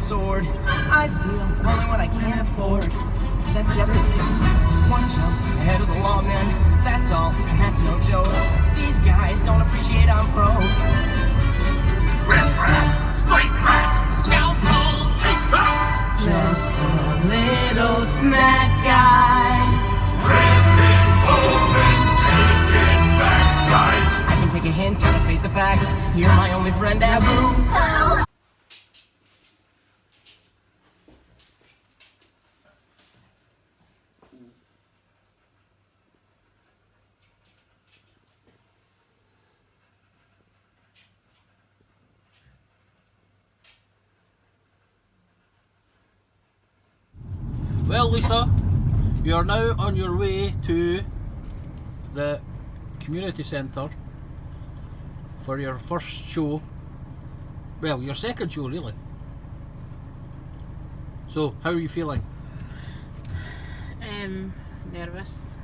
sword. I steal only what I can't afford. That's everything. One jump ahead of the law, man. That's all, and that's no joke. These guys don't appreciate I'm broke. Riff-raff, straight-raff, scalpel, take that! Just a little snack, guys. Rip it open, take it back, guys! I can take a hint, gotta face the facts. You're my only friend, Abu. Well, Lisa, you are now on your way to the community centre for your first show. Well, your second show, really. So, how are you feeling? Nervous.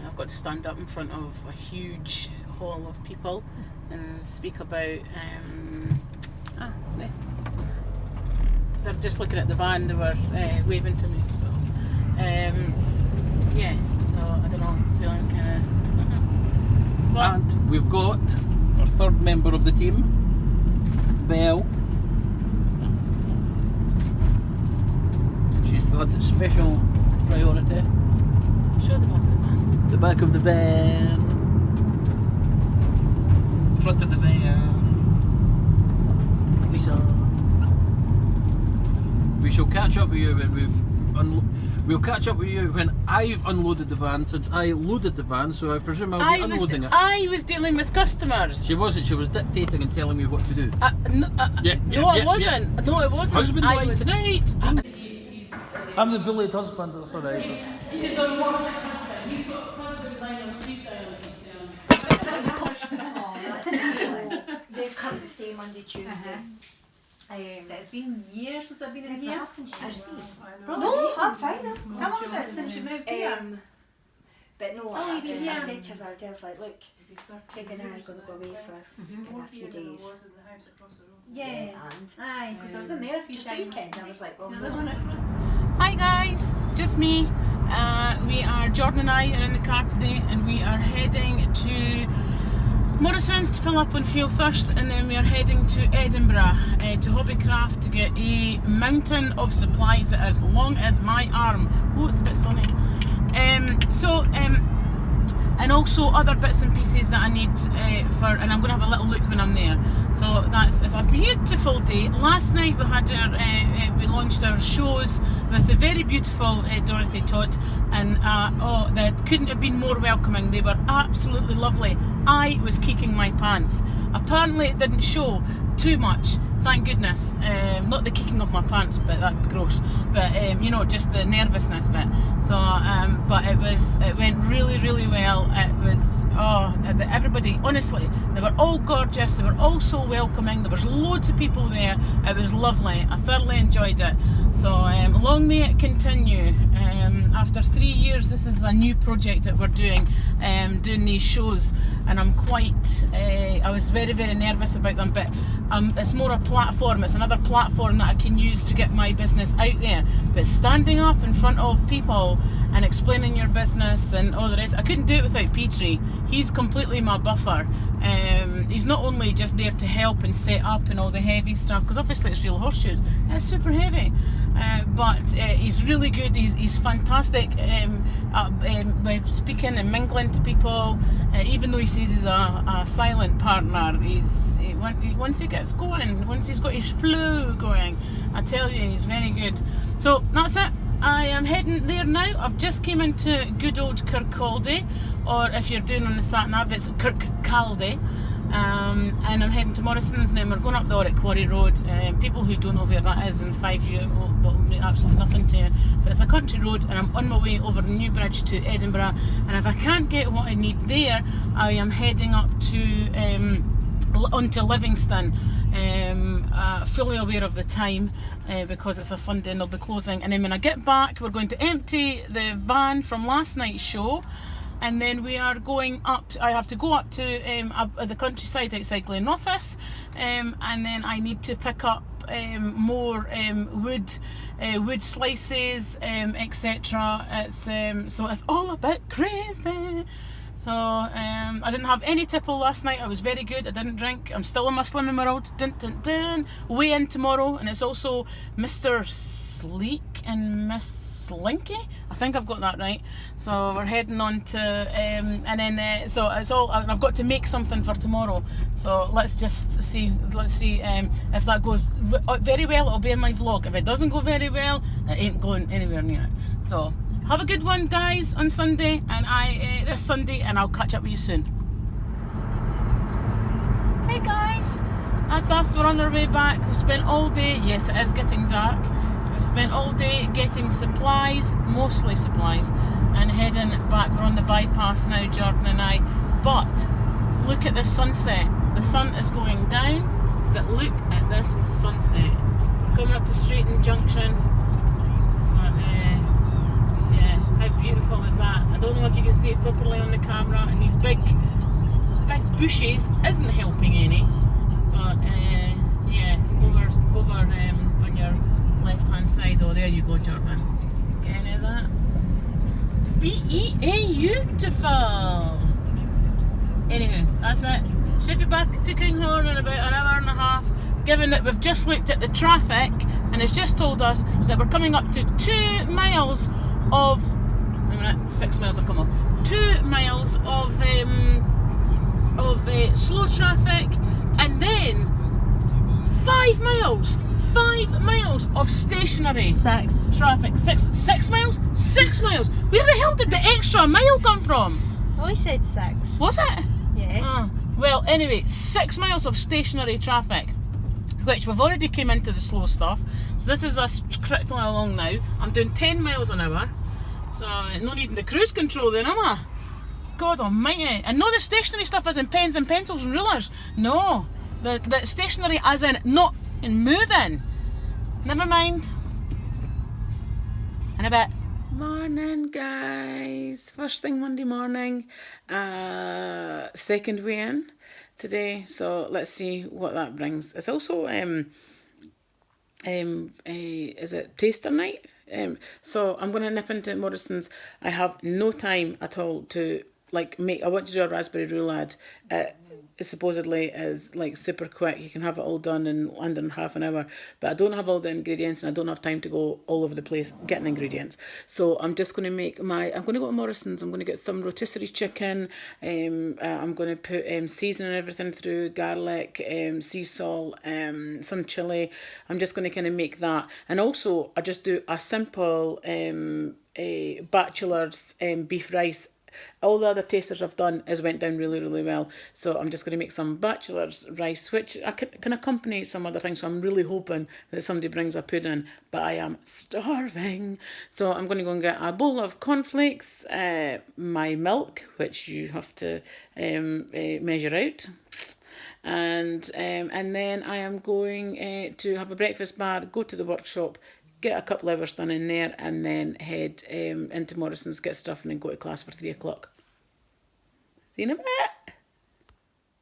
I've got to stand up in front of a huge hall of people and speak about. They're just looking at the van. They were waving to me. So, yeah. So I don't know. Feeling kind of. And we've got our third member of the team, Belle. She's got special priority. Show the back of the van. The back of the van. The front of the van. Lisa. We shall catch up with you when we'll catch up with you when I've unloaded the van, since I loaded the van, so I presume I'll be unloading it. I was dealing with customers. She wasn't, she was dictating and telling me what to do. No, I wasn't. Yeah. No, it wasn't. Husband line tonight! I'm the bullied husband, that's alright. He's on work. He's got husband line on speed dial. They come to stay Monday, Tuesday. It's been years since I've been in here. No, I'm fine. How long is it since you moved here? But no, Oh, you've been I here. said to her, I was like, look, Craig and I are going to go away for a few days. Yeah. And Aye, because I was in there a few just the times. weekend, I was like, well, Yeah, no. the one across. Hi guys, just me. We are Jordan and I are in the car today, and we are heading to Morrison's to fill up on fuel first, and then we are heading to Edinburgh to Hobbycraft to get a mountain of supplies that are as long as my arm. Oh, it's a bit sunny. And also other bits and pieces that I need and I'm going to have a little look when I'm there. So it's a beautiful day. Last night we had we launched our shows with the very beautiful Dorothy Todd, and that couldn't have been more welcoming. They were absolutely lovely. I was kicking my pants. Apparently it didn't show too much, thank goodness. Not the kicking of my pants, but that'd be gross. But you know, just the nervousness bit. So, but it went really, really well. It was everybody. Honestly, they were all gorgeous. They were all so welcoming. There was loads of people there. It was lovely. I thoroughly enjoyed it. So long may it continue. After 3 years, this is a new project that we're doing these shows, and I'm quite. I was very, very nervous about them, but it's more a platform. It's another platform that I can use to get my business out there. But standing up in front of people and explaining your business and all the rest, I couldn't do it without Petrie. He's completely my buffer. He's not only just there to help and set up and all the heavy stuff, because obviously it's real horseshoes. It's super heavy. But he's really good. He's fantastic by speaking and mingling to people. Even though he says he's a silent partner, once he gets going, once he's got his flow going, I tell you, he's very good. So that's it. I am heading there now. I've just came into good old Kirkcaldy, or if you're doing on the sat nav, it's Kirkcaldy. And I'm heading to Morrison's, and then we're going up the Oric Quarry Road. People who don't know where that is in 5 years will mean absolutely nothing to you. But it's a country road, and I'm on my way over the new bridge to Edinburgh. And if I can't get what I need there, I am heading up to onto Livingston. Fully aware of the time because it's a Sunday and they'll be closing. And then when I get back, we're going to empty the van from last night's show. And then we are going up, I have to go up to the countryside outside Glenrothes, and then I need to pick up up more wood slices, etc. It's so it's all a bit crazy. So I didn't have any tipple last night. I was very good. I didn't drink. I'm still in my slimming world. Dun, dun, dun. Weigh in tomorrow, and it's also Mr. Sleek and Miss Slinky. I think I've got that right. So we're heading on to and then so it's all. I've got to make something for tomorrow. So let's just see. Let's see if that goes very well. It'll be in my vlog. If it doesn't go very well, it ain't going anywhere near it. So. Have a good one, guys, on Sunday, and this Sunday, and I'll catch up with you soon. Hey guys, that's us. We're on our way back. We spent all day. Yes, it is getting dark. We've spent all day getting supplies, mostly supplies, and heading back. We're on the bypass now, Jordan and I. But look at the sunset. The sun is going down, but look at this sunset. Coming up to Straighton Junction. How beautiful is that? I don't know if you can see it properly on the camera, and these big bushes isn't helping any. But yeah, over on your left hand side. Oh, there you go, Jordan. Get any of that? Beautiful. Anyway, that's it. Should be back to Kinghorn in about an hour and a half. Given that we've just looked at the traffic, and it's just told us that we're coming up to 2 miles of 6 miles will come off. 2 miles of slow traffic, and then 5 miles. 5 miles of stationary traffic. Six miles? 6 miles. Where the hell did the extra mile come from? Oh, he said 6. Was it? Yes. Well, anyway, 6 miles of stationary traffic, which we've already came into the slow stuff. So this is us crickling along now. I'm doing 10 miles an hour. So no needing the cruise control then, am I? God almighty. And no, the stationary stuff is in pens and pencils and rulers. No. The stationary as in not in moving. Never mind. In a bit. Morning, guys. First thing Monday morning. Second weigh in today. So let's see what that brings. It's also is it taster night? So I'm going to nip into Morrison's. I have no time at all to make. I want to do a raspberry roulade. It supposedly is super quick. You can have it all done in under half an hour, but I don't have all the ingredients, and I don't have time to go all over the place getting ingredients. So I'm just going to make I'm going to go to Morrison's. I'm going to get some rotisserie chicken. I'm going to put seasoning everything through, garlic, sea salt, some chilli. I'm just going to kind of make that, and also I just do a simple a bachelor's beef rice. All the other tasters I've done went down really, really well. So I'm just going to make some bachelor's rice, which I can accompany some other things. So I'm really hoping that somebody brings a pudding, but I am starving. So I'm going to go and get a bowl of cornflakes, my milk, which you have to measure out. And then I am going to have a breakfast bar, go to the workshop, get a couple hours done in there, and then head into Morrison's, get stuff, and then go to class for 3 o'clock. See you in a bit.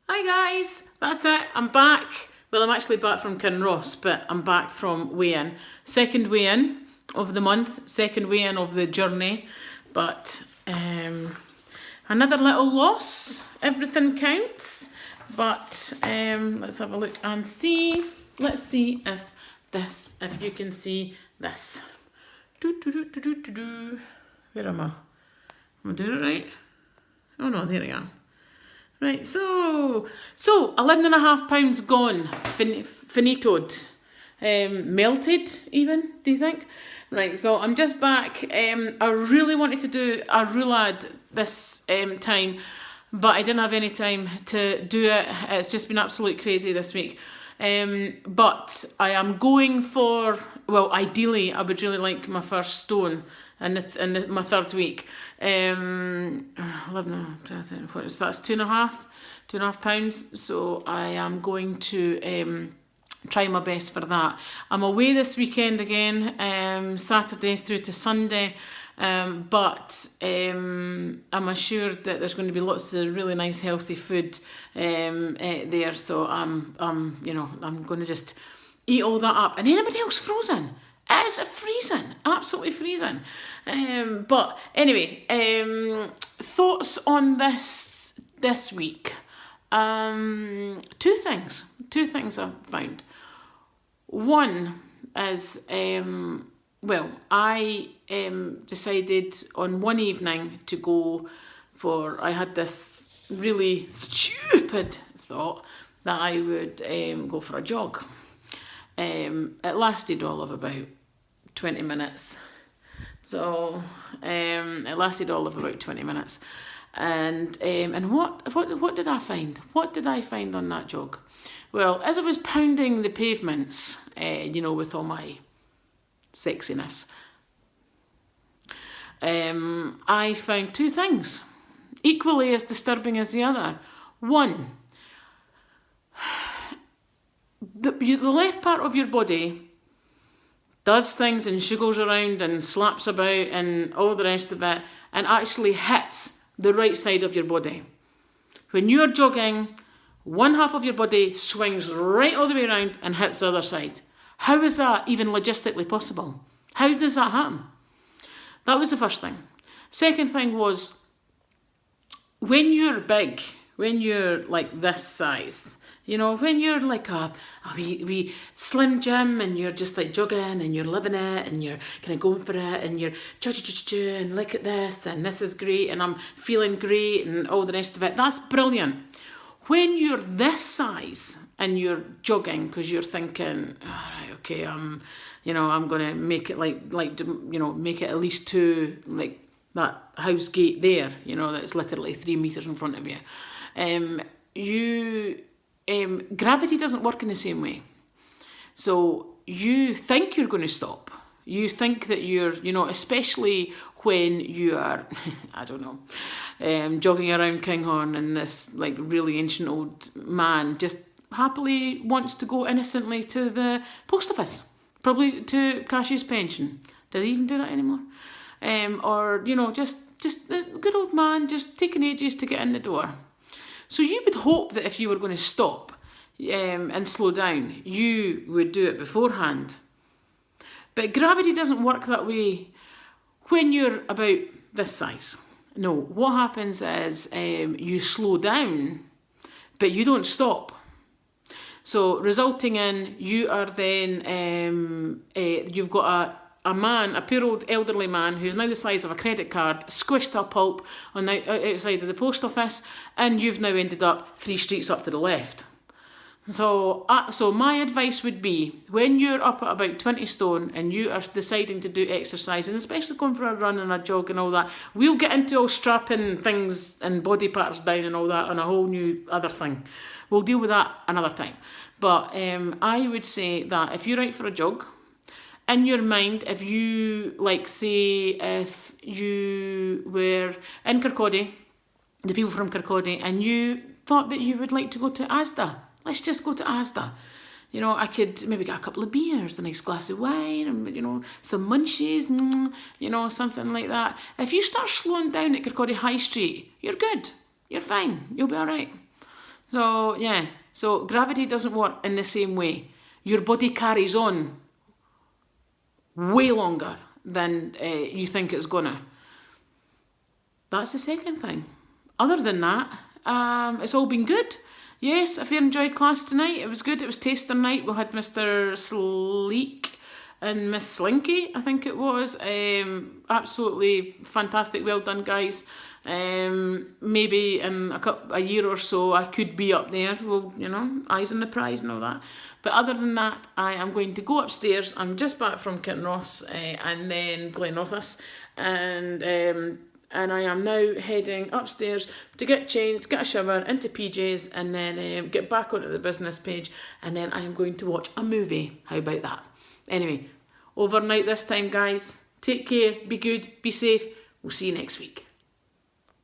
Hi guys, that's it. I'm back. Well, I'm actually back from Kinross, but I'm back from weigh-in. Second weigh-in of the month, second weigh-in of the journey, but another little loss. Everything counts, but let's have a look and see. Let's see if you can see this. Where am I? Am I doing it right? Oh no, there I am. Right, so 11.5 pounds gone, finitoed, melted even, do you think? Right, so I'm just back. I really wanted to do a roulade this time, but I didn't have any time to do it. It's just been absolutely crazy this week. But I am going for, well, ideally I would really like my first stone in my third week. 11, so that's 2.5 pounds. So I am going to try my best for that. I'm away this weekend again, Saturday through to Sunday. But I'm assured that there's going to be lots of really nice healthy food there, so I'm going to just eat all that up. And anybody else frozen? It is freezing, absolutely freezing. But anyway, thoughts on this week. Two things I've found. One is, I decided on one evening to go for, I had this really stupid thought that I would go for a jog. It lasted all of about 20 minutes. So it lasted all of about 20 minutes. And what did I find? What did I find on that jog? Well, as I was pounding the pavements, with all my sexiness, I found two things, equally as disturbing as the other. One, the left part of your body does things and shuggles around and slaps about and all the rest of it, and actually hits the right side of your body. When you're jogging, one half of your body swings right all the way around and hits the other side. How is that even logistically possible? How does that happen? That was the first thing. Second thing was, when you're big, when you're like this size, when you're like a wee slim Jim and you're just like jogging and you're living it and you're kind of going for it and you're and look at this and this is great and I'm feeling great and all the rest of it, that's brilliant. When you're this size and you're jogging because you're thinking, all right, okay, I'm going to make it make it at least to like that house gate there, that's literally 3 meters in front of you. Gravity doesn't work in the same way. So you think you're going to stop. You think that you're, especially when you are, I don't know, jogging around Kinghorn and this like really ancient old man just happily wants to go innocently to the post office, probably to cash his pension. Do they even do that anymore? Or, just this good old man just taking ages to get in the door. So you would hope that if you were going to stop and slow down, you would do it beforehand. But gravity doesn't work that way when you're about this size. No, what happens is you slow down, but you don't stop. So resulting in you are then, you've got a man, a poor old elderly man who's now the size of a credit card, squished to a pulp on the outside of the post office, and you've now ended up 3 streets up to the left. So my advice would be, when you're up at about 20 stone and you are deciding to do exercise, and especially going for a run and a jog and all that, we'll get into all strapping things and body parts down and all that on a whole new other thing. We'll deal with that another time. But I would say that if you're out for a jog, in your mind, if you, if you were in Kirkcaldy, the people from Kirkcaldy, and you thought that you would like to go to Asda, let's just go to Asda. I could maybe get a couple of beers, a nice glass of wine, and, some munchies, something like that. If you start slowing down at Kirkcaldy High Street, you're good. You're fine. You'll be all right. So, yeah. So, gravity doesn't work in the same way. Your body carries on way longer than you think it's gonna. That's the second thing. Other than that, it's all been good. Yes, if you enjoyed class tonight, it was good. It was taster night. We had Mr. Sleek and Miss Slinky, I think it was. Absolutely fantastic. Well done, guys. Maybe in a year or so I could be up there. Well, eyes on the prize and all that. But other than that, I am going to go upstairs. I'm just back from Kinross and then Glenorthus, and I am now heading upstairs to get changed, get a shower, into PJs, and then get back onto the business page, and then I am going to watch a movie. How about that? Anyway, overnight this time, guys. Take care, be good, be safe. We'll see you next week.